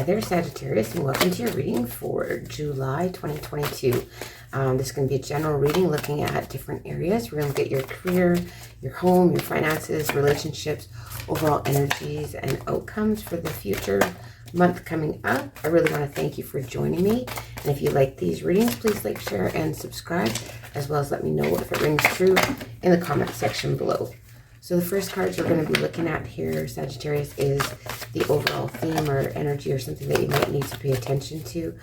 Hi there, Sagittarius, and welcome to your reading for July 2022. This is going to be a general reading looking at different areas. We're going to get your career, your home, your finances, relationships, overall energies, and outcomes for the future month coming up. I really want to thank you for joining me. And if you like these readings, please like, share, and subscribe, as well as let me know if it rings true in the comment section below. So the first cards we're going to be looking at here, Sagittarius, is the overall theme or energy or something that you might need to pay attention to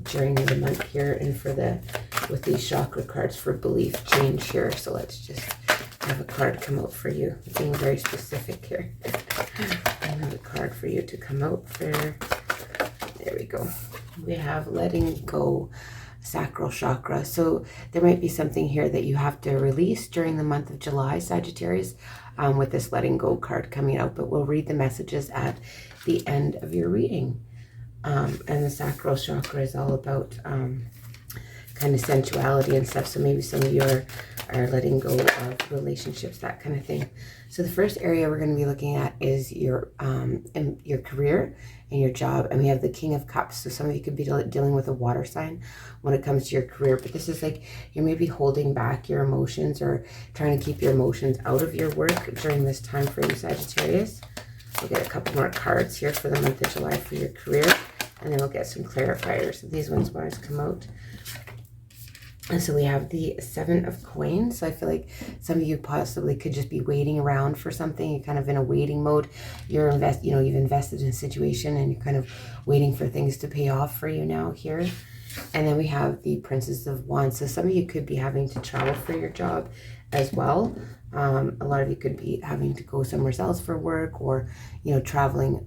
during the month here, and for with these chakra cards for belief change here. So let's just have a card come out for you, being very specific here. I have a card for you to come out for, there we go. We have letting go, sacral chakra. So there might be something here that you have to release during the month of July, Sagittarius, with this letting go card coming out, but we'll read the messages at the end of your reading. And the sacral chakra is all about kind of sensuality and stuff. So maybe some of you are letting go of relationships, that kind of thing. So the first area we're going to be looking at is your career and your job. And we have the King of Cups. So some of you could be dealing with a water sign when it comes to your career. But this is like you're maybe holding back your emotions or trying to keep your emotions out of your work during this time frame, Sagittarius. We'll get a couple more cards here for the month of July for your career. And then we'll get some clarifiers. So these ones want to come out. And so we have the Seven of Coins. So I feel like some of you possibly could just be waiting around for something. You're kind of in a waiting mode. You've invested in a situation and you're kind of waiting for things to pay off for you now here. And then we have the Princess of Wands. So some of you could be having to travel for your job as well. A lot of you could be having to go somewhere else for work, or, traveling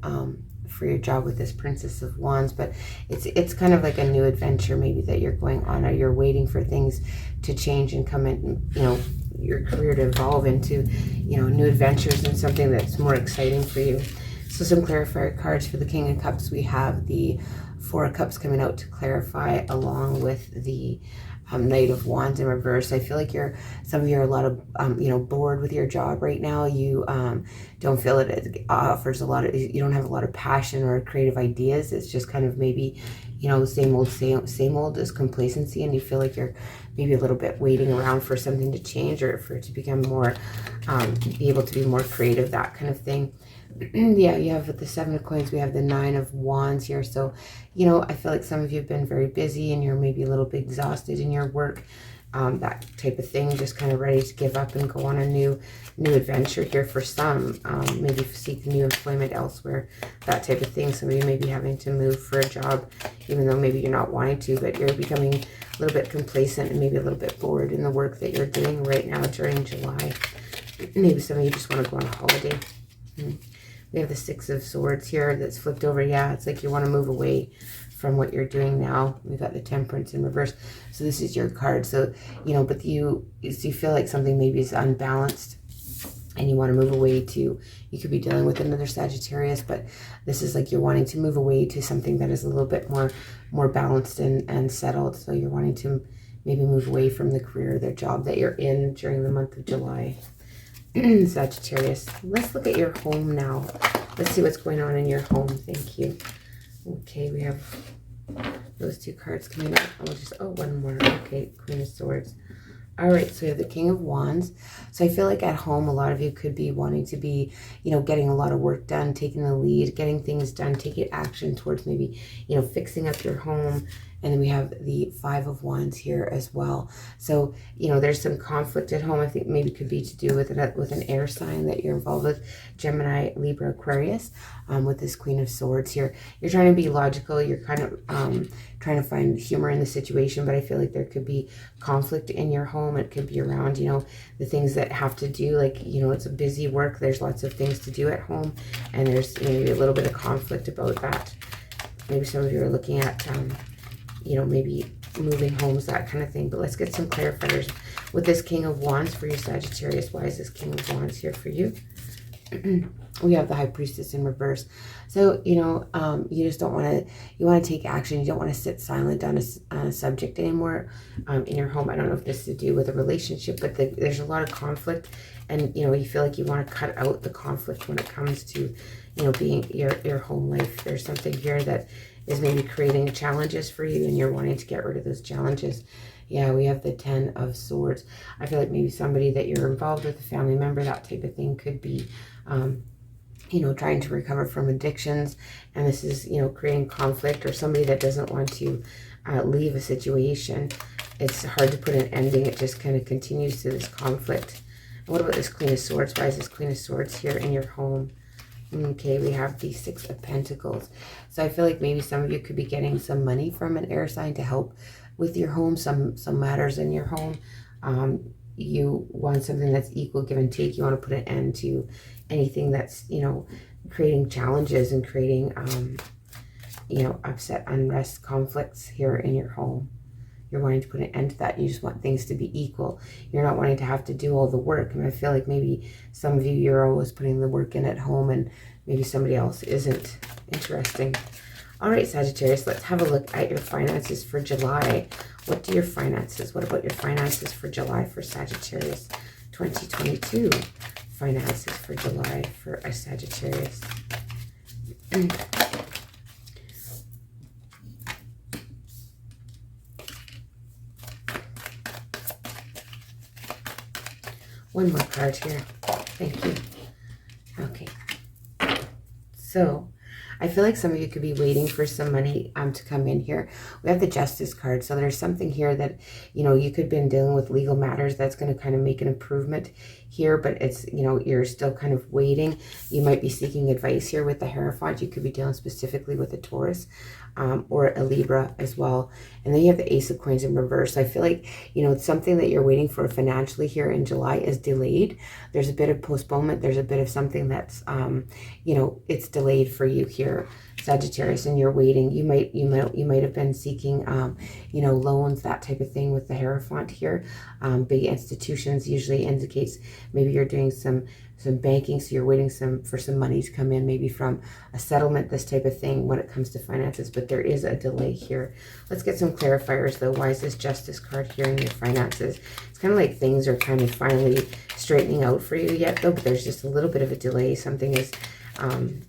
for your job with this Princess of Wands. But it's kind of like a new adventure maybe that you're going on, or you're waiting for things to change and come in, your career to evolve into, new adventures and something that's more exciting for you. So some clarifier cards for the King of Cups. We have the Four of Cups coming out to clarify, along with the Knight of Wands in reverse. I feel like some of you are a lot of bored with your job right now. You don't feel it offers a lot of, you don't have a lot of passion or creative ideas. It's just kind of maybe same old is complacency, and you feel like you're maybe a little bit waiting around for something to change, or for it to become more be able to be more creative, that kind of thing. Yeah, you have with the Seven of Coins, we have the Nine of Wands here. So, I feel like some of you have been very busy and you're maybe a little bit exhausted in your work, that type of thing, just kind of ready to give up and go on a new adventure here for some. Maybe seek new employment elsewhere, that type of thing. Some of you may be having to move for a job, even though maybe you're not wanting to, but you're becoming a little bit complacent and maybe a little bit bored in the work that you're doing right now during July. Maybe some of you just want to go on a holiday. We have the Six of Swords here that's flipped over. Yeah, it's like you want to move away from what you're doing now. We've got the Temperance in reverse. So this is your card. So, but you feel like something maybe is unbalanced and you want to move away to, you could be dealing with another Sagittarius, but this is like you're wanting to move away to something that is a little bit more balanced and settled. So you're wanting to maybe move away from the career, the job that you're in during the month of July. Sagittarius, let's look at your home now. Let's see what's going on in your home. Thank you. Okay, we have those two cards coming up. One more. Okay, Queen of Swords. All right, so we have the King of Wands. So I feel like at home, a lot of you could be wanting to be, getting a lot of work done, taking the lead, getting things done, taking action towards maybe, fixing up your home. And then we have the Five of Wands here as well. So, there's some conflict at home. I think maybe it could be to do with an air sign that you're involved with, Gemini, Libra, Aquarius, with this Queen of Swords here. You're trying to be logical. You're kind of trying to find humor in the situation, but I feel like there could be conflict in your home. It could be around, the things that have to do, like, it's a busy work. There's lots of things to do at home, and there's maybe a little bit of conflict about that. Maybe some of you are looking at maybe moving homes, that kind of thing. But let's get some clarifiers with this King of Wands for you, Sagittarius. Why is this King of Wands here for you? We have the High Priestess in reverse. So, you know, you just don't want to, you want to take action. You don't want to sit silent on a subject anymore in your home. I don't know if this is to do with a relationship, but there's a lot of conflict, and, you know, you feel like you want to cut out the conflict when it comes to, you know, being your home life. There's something here that is maybe creating challenges for you, and you're wanting to get rid of those challenges. Yeah, we have the 10 of Swords. I feel like maybe somebody that you're involved with, a family member, that type of thing, could be, you know, trying to recover from addictions. And this is, you know, creating conflict, or somebody that doesn't want to leave a situation. It's hard to put an ending. It just kind of continues to this conflict. And what about this Queen of Swords? Why is this Queen of Swords here in your home? Okay, we have the 6 of Pentacles. So I feel like maybe some of you could be getting some money from an air sign to help with your home, some matters in your home. You want something that's equal, give and take. You want to put an end to anything that's, you know, creating challenges and creating, you know, upset, unrest, conflicts here in your home. You're wanting to put an end to that. You just want things to be equal. You're not wanting to have to do all the work. And I feel like maybe some of you, you're always putting the work in at home, and maybe somebody else isn't. Interesting. All right, Sagittarius, let's have a look at your finances for July. What do your finances? What about your finances for July for Sagittarius 2022? Finances for July for a Sagittarius. One more card here. Thank you. Okay. So, I feel like some of you could be waiting for some money to come in here. We have the Justice card. So there's something here that, you know, you could have been dealing with legal matters that's going to kind of make an improvement here, but it's, you know, you're still kind of waiting. You might be seeking advice here with the Hierophant. You could be dealing specifically with a Taurus or a Libra as well. And then you have the Ace of Coins in reverse. I feel like, you know, it's something that you're waiting for financially here in July is delayed. There's a bit of postponement. There's a bit of something that's, you know, it's delayed for you here, Sagittarius, and you're waiting. You might have been seeking, you know, loans, that type of thing with the Hierophant here. Big institutions usually indicates maybe you're doing some banking, so you're waiting for some money to come in, maybe from a settlement, this type of thing when it comes to finances, but there is a delay here. Let's get some clarifiers though. Why is this Justice card here in your finances? It's kind of like things are kind of finally straightening out for you yet though, but there's just a little bit of a delay. Something is,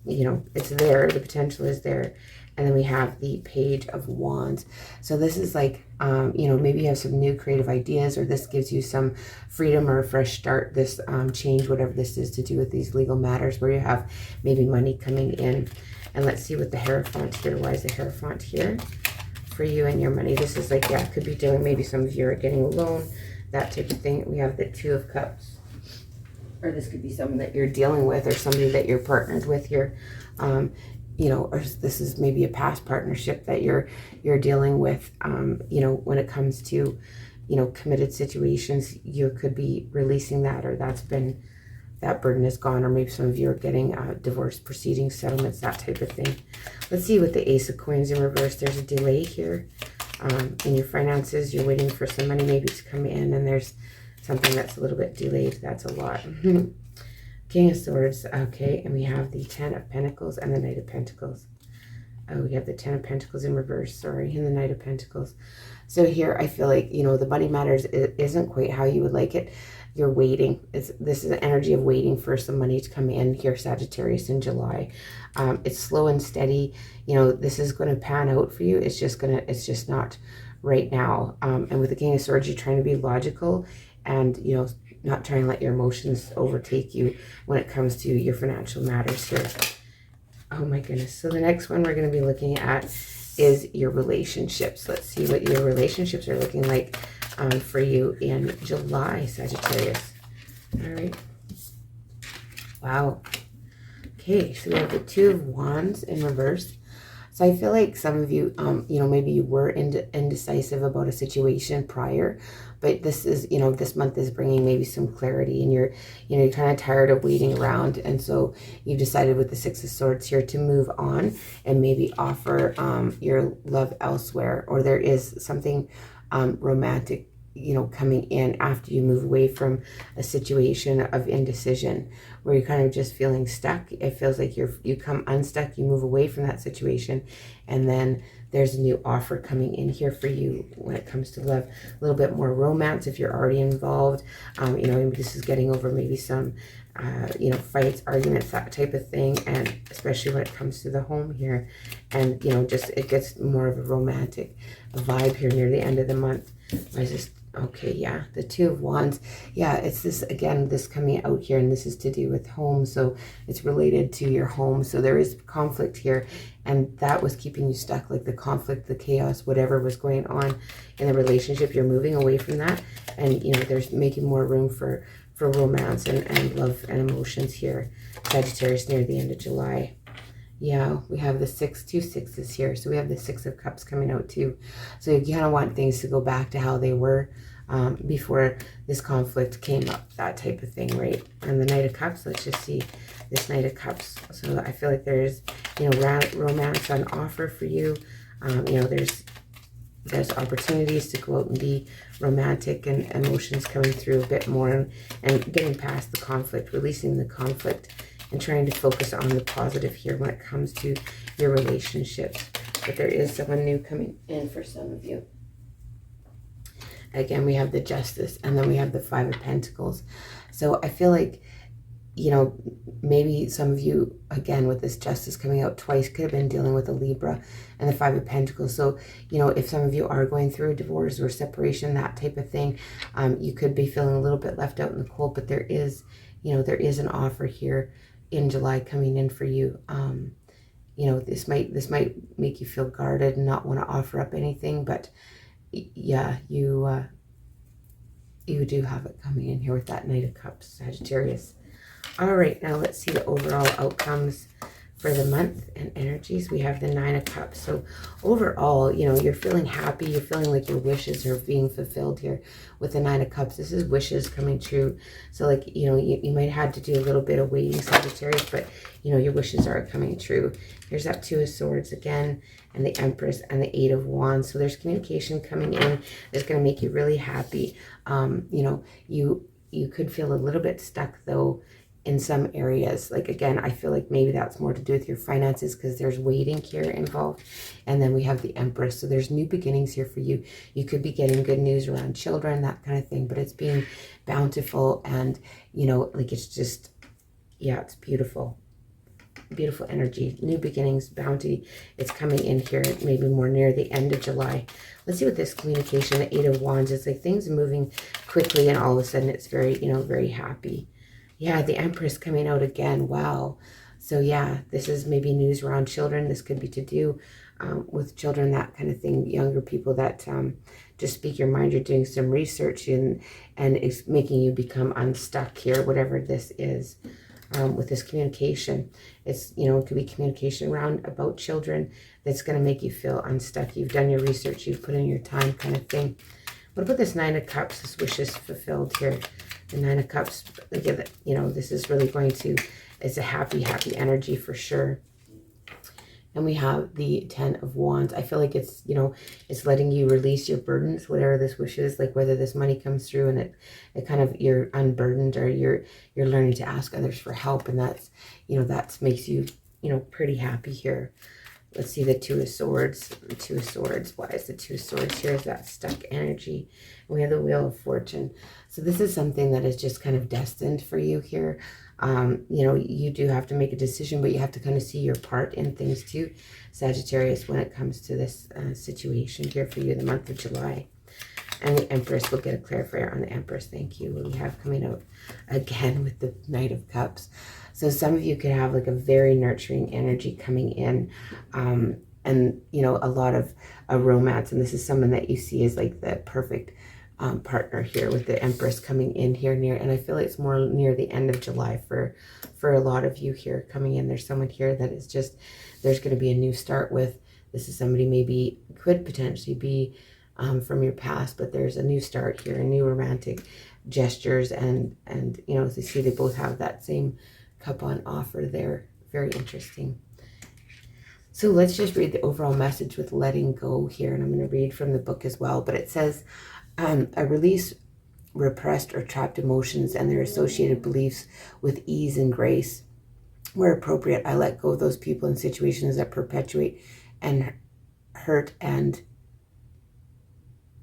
you know, it's there, the potential is there. And then we have the Page of Wands. So this is like, you know, maybe you have some new creative ideas, or this gives you some freedom or a fresh start, this change, whatever this is to do with these legal matters where you have maybe money coming in. And let's see what the Hierophant here. Why is the Hierophant here for you and your money? This is like, yeah, it could be doing, maybe some of you are getting a loan, that type of thing. We have the Two of Cups. Or this could be someone that you're dealing with, or somebody that you're partnered with here. You know, or this is maybe a past partnership that you're dealing with. You know, when it comes to, you know, committed situations, you could be releasing that, or that burden is gone, or maybe some of you are getting divorce proceedings, settlements, that type of thing. Let's see with the Ace of Coins in reverse. There's a delay here in your finances. You're waiting for some money maybe to come in, and there's something that's a little bit delayed. That's a lot. King of Swords, okay, and we have the 10 of Pentacles and the Knight of Pentacles. Oh, we have the 10 of Pentacles in reverse, sorry, and the Knight of Pentacles. So here, I feel like, you know, the money matters isn't quite how you would like it. You're waiting. This is an energy of waiting for some money to come in here, Sagittarius, in July. It's slow and steady. You know, this is going to pan out for you. It's just not right now. And with the King of Swords, you're trying to be logical and, you know, not trying to let your emotions overtake you when it comes to your financial matters here. Oh my goodness. So the next one we're going to be looking at is your relationships. Let's see what your relationships are looking like for you in July, Sagittarius. All right. Wow. Okay, so we have the Two of Wands in reverse. So I feel like some of you, you know, maybe you were indecisive about a situation prior, but this is, you know, this month is bringing maybe some clarity, and you're kind of tired of waiting around. And so you decided with the Six of Swords here to move on and maybe offer your love elsewhere, or there is something romantic you know, coming in after you move away from a situation of indecision where you're kind of just feeling stuck. It feels like you come unstuck, you move away from that situation, and then there's a new offer coming in here for you when it comes to love. A little bit more romance if you're already involved. You know, this is getting over maybe some you know, fights, arguments, that type of thing, and especially when it comes to the home here. And, you know, just it gets more of a romantic vibe here near the end of the month. I just, okay, yeah, the Two of Wands. Yeah, it's this, again, this coming out here, and this is to do with home, so it's related to your home. So there is conflict here, and that was keeping you stuck, like the conflict, the chaos, whatever was going on in the relationship. You're moving away from that, and, you know, there's making more room for romance and love and emotions here, Sagittarius, near the end of July. Yeah, we have the two sixes here. So we have the Six of Cups coming out too. So you kind of want things to go back to how they were before this conflict came up, that type of thing, right? And the Knight of Cups, let's just see this Knight of Cups. So I feel like there's, you know, romance on offer for you. You know, there's opportunities to go out and be romantic, and emotions coming through a bit more, and getting past the conflict, releasing the conflict, and trying to focus on the positive here when it comes to your relationships. But there is someone new coming in for some of you. Again, we have the Justice, and then we have the Five of Pentacles. So I feel like, you know, maybe some of you, again, with this Justice coming out twice, could have been dealing with a Libra and the Five of Pentacles. So, you know, if some of you are going through a divorce or separation, that type of thing, you could be feeling a little bit left out in the cold. But there is, you know, there is an offer here in July coming in for you. You know, this might make you feel guarded and not want to offer up anything. But yeah, you do have it coming in here with that Knight of Cups, Sagittarius. All right, now let's see the overall outcomes for the month and energies. We have the Nine of Cups. So overall, you know, you're feeling happy. You're feeling like your wishes are being fulfilled here with the Nine of Cups. This is wishes coming true. So, like, you know, you might have had to do a little bit of waiting, Sagittarius, but, you know, your wishes are coming true. Here's that Two of Swords again, and the Empress, and the Eight of Wands. So there's communication coming in that's going to make you really happy. You know, you could feel a little bit stuck, though, in some areas. Like, again, I feel like maybe that's more to do with your finances, because there's waiting here involved. And then we have the Empress. So there's new beginnings here for you. You could be getting good news around children, that kind of thing, but it's being bountiful, and, you know, like, it's just, yeah, it's beautiful. Beautiful energy, new beginnings, bounty. It's coming in here maybe more near the end of July. Let's see what this communication, the Eight of Wands, is like. Things are moving quickly, and all of a sudden it's very, you know, very happy. Yeah, the Empress coming out again. Wow. So yeah, this is maybe news around children. This could be to do with children, that kind of thing. Younger people that just speak your mind. You're doing some research, and it's making you become unstuck here, whatever this is. With this communication, it's, you know, it could be communication around about children that's going to make you feel unstuck. You've done your research, you've put in your time, kind of thing. What about this Nine of Cups, this wishes fulfilled here? The Nine of Cups, again, you know, this is really going to, it's a happy energy for sure. And we have the Ten of Wands. I feel like it's, you know, it's letting you release your burdens, whatever this wish is, like whether this money comes through and it kind of, you're unburdened, or you're learning to ask others for help. And that's, you know, that makes you, you know, pretty happy here. Let's see the Two of Swords. The Two of Swords. Why is the Two of Swords here? Is that stuck energy? And we have the Wheel of Fortune. So this is something that is just kind of destined for you here. You know, you do have to make a decision, but you have to kind of see your part in things too, Sagittarius, when it comes to this situation here for you in the month of July. And the Empress, we'll get a clarifier on the Empress. Thank you. We have coming out again with the Knight of Cups. So some of you could have like a very nurturing energy coming in, and, you know, a lot of a romance. And this is someone that you see as like the perfect partner here, with the Empress coming in here near, and I feel like it's more near the end of July for a lot of you here coming in. There's someone here that is just, there's going to be a new start with. This is somebody maybe could potentially be from your past, but there's a new start here, a new romantic gestures, and you know, as you see, they both have that same cup on offer there. Very interesting. So let's just read the overall message with letting go here, and I'm going to read from the book as well. But it says, I release repressed or trapped emotions and their associated beliefs with ease and grace. Where appropriate, I let go of those people and situations that perpetuate and hurt and,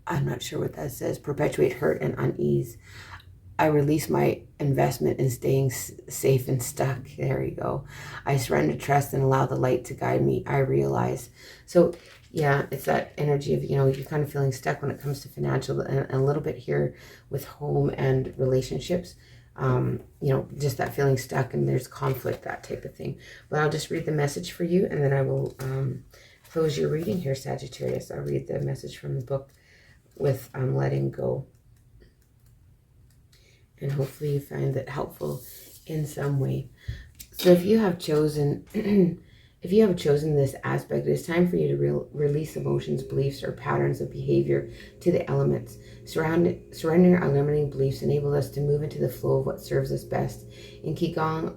I'm not sure what that says, perpetuate hurt and unease. I release my investment in staying safe and stuck. There you go. I surrender trust and allow the light to guide me. I realize. So yeah, it's that energy of, you're kind of feeling stuck when it comes to financial, and a little bit here with home and relationships. Just that feeling stuck and there's conflict, that type of thing. But I'll just read the message for you, and then I will close your reading here, Sagittarius. I'll read the message from the book with letting go. And hopefully you find that helpful in some way. So if you have chosen this aspect, it's time for you to release emotions, beliefs, or patterns of behavior to the elements. Surrendering our limiting beliefs enables us to move into the flow of what serves us best. In Qigong,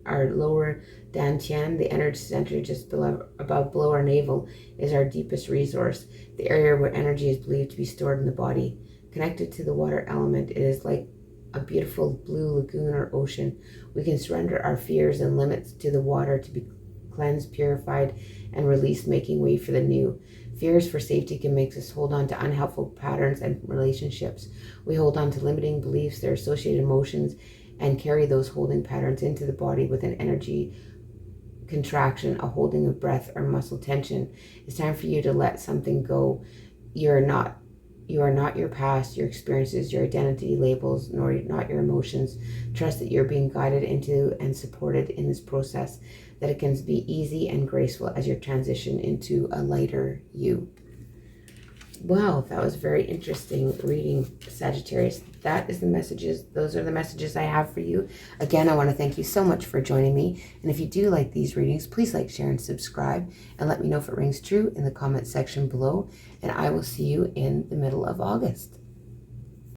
our lower dantian, the energy center just above below our navel, is our deepest resource, the area where energy is believed to be stored in the body. Connected to the water element, it is like a beautiful blue lagoon or ocean. We can surrender our fears and limits to the water to be cleansed, purified, and released, making way for the new. Fears for safety can make us hold on to unhelpful patterns and relationships. We hold on to limiting beliefs, their associated emotions, and carry those holding patterns into the body with an energy contraction, a holding of breath, or muscle tension. It's time for you to let something go. You are not your past, your experiences, your identity labels, nor not your emotions. Trust that you're being guided into and supported in this process, that it can be easy and graceful as you transition into a lighter you. Wow, that was very interesting reading, Sagittarius. Those are the messages I have for you. Again, I want to thank you so much for joining me. And if you do like these readings, please like, share, and subscribe. And let me know if it rings true in the comment section below. And I will see you in the middle of August.